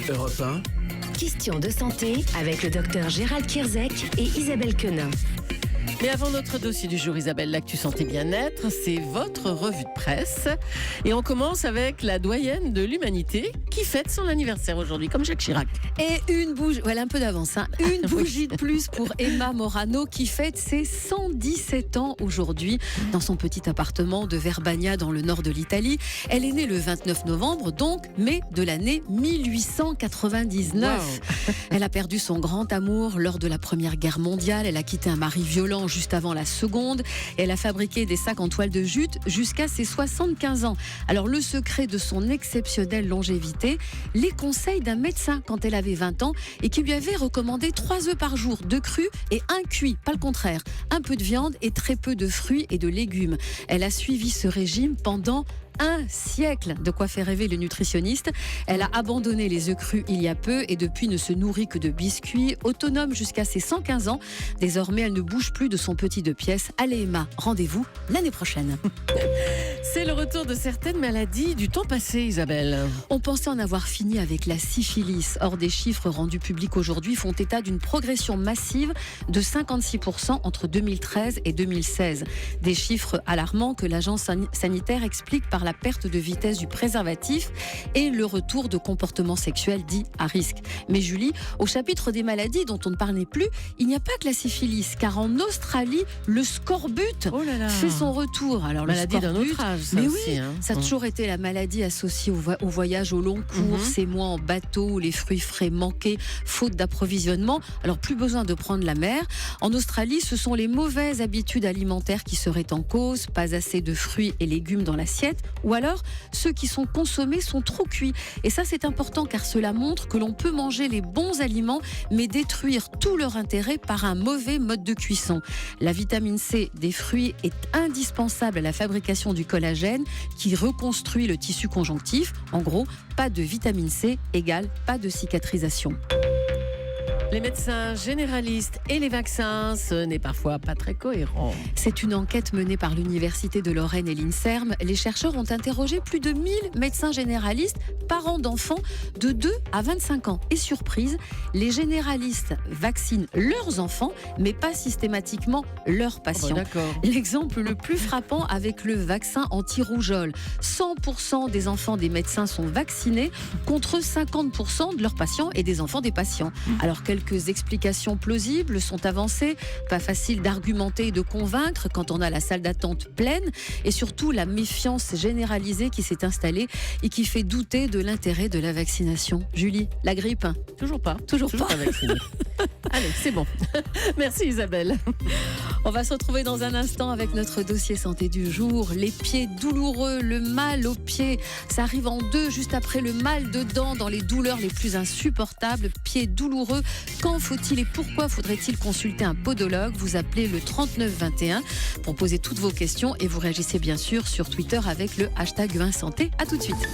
Europe 1. Question de santé avec le docteur Gérald Kierzek et Isabelle Quenin. Mais avant notre dossier du jour, Isabelle, l'actu santé bien-être, c'est votre revue de presse. Et on commence avec la doyenne de l'humanité qui fête son anniversaire aujourd'hui, comme Jacques Chirac. Et une bougie, voilà un peu d'avance, une bougie de plus pour Emma Morano qui fête ses 117 ans aujourd'hui dans son petit appartement de Verbania dans le nord de l'Italie. Elle est née le 29 novembre, donc, mais de l'année 1899. Wow. Elle a perdu son grand amour lors de la Première Guerre mondiale. Elle a quitté un mari violent juste avant la seconde. Elle a fabriqué des sacs en toile de jute jusqu'à ses 75 ans. Alors le secret de son exceptionnelle longévité, les conseils d'un médecin quand elle avait 20 ans et qui lui avait recommandé 3 œufs par jour, 2 crus et 1 cuit, pas le contraire. Un peu de viande et très peu de fruits et de légumes. Elle a suivi ce régime pendant un siècle, de quoi faire rêver le nutritionniste. Elle a abandonné les œufs crus il y a peu et depuis ne se nourrit que de biscuits. Autonome jusqu'à ses 115 ans, désormais elle ne bouge plus de son petit 2 pièces. Allez Emma, rendez-vous l'année prochaine. C'est le retour de certaines maladies du temps passé, Isabelle. On pensait en avoir fini avec la syphilis. Or, des chiffres rendus publics aujourd'hui font état d'une progression massive de 56% entre 2013 et 2016. Des chiffres alarmants que l'agence sanitaire explique par la perte de vitesse du préservatif et le retour de comportements sexuels dits à risque. Mais Julie, au chapitre des maladies dont on ne parlait plus, il n'y a pas que la syphilis, car en Australie, le scorbut fait son retour. Alors, maladie le scorbut, d'un autre âge, ça mais aussi, oui, ça a toujours été la maladie associée au voyage au long cours, ces mois en bateau où les fruits frais manquaient, faute d'approvisionnement. Alors plus besoin de prendre la mer. En Australie, ce sont les mauvaises habitudes alimentaires qui seraient en cause, pas assez de fruits et légumes dans l'assiette, ou alors ceux qui sont consommés sont trop cuits. Et ça c'est important car cela montre que l'on peut manger les bons aliments mais détruire tout leur intérêt par un mauvais mode de cuisson. La vitamine C des fruits est indispensable à la fabrication du collagène qui reconstruit le tissu conjonctif. En gros, pas de vitamine C égale pas de cicatrisation. Les médecins généralistes et les vaccins, ce n'est parfois pas très cohérent. C'est une enquête menée par l'Université de Lorraine et l'INSERM. Les chercheurs ont interrogé plus de 1000 médecins généralistes, parents d'enfants de 2 à 25 ans. Et surprise, les généralistes vaccinent leurs enfants, mais pas systématiquement leurs patients. L'exemple le plus frappant avec le vaccin anti-rougeole. 100% des enfants des médecins sont vaccinés contre 50% de leurs patients et des enfants des patients. Alors quelques explications plausibles sont avancées. Pas facile d'argumenter et de convaincre quand on a la salle d'attente pleine et surtout la méfiance généralisée qui s'est installée et qui fait douter de l'intérêt de la vaccination. Julie, la grippe? Toujours pas vaccinée. Allez, c'est bon. Merci Isabelle. On va se retrouver dans un instant avec notre dossier santé du jour. Les pieds douloureux, le mal aux pieds, ça arrive en deux juste après le mal de dents dans les douleurs les plus insupportables. Pieds douloureux, quand faut-il et pourquoi faudrait-il consulter un podologue? Vous appelez le 3921 pour poser toutes vos questions et vous réagissez bien sûr sur Twitter avec le hashtag 20santé. À tout de suite.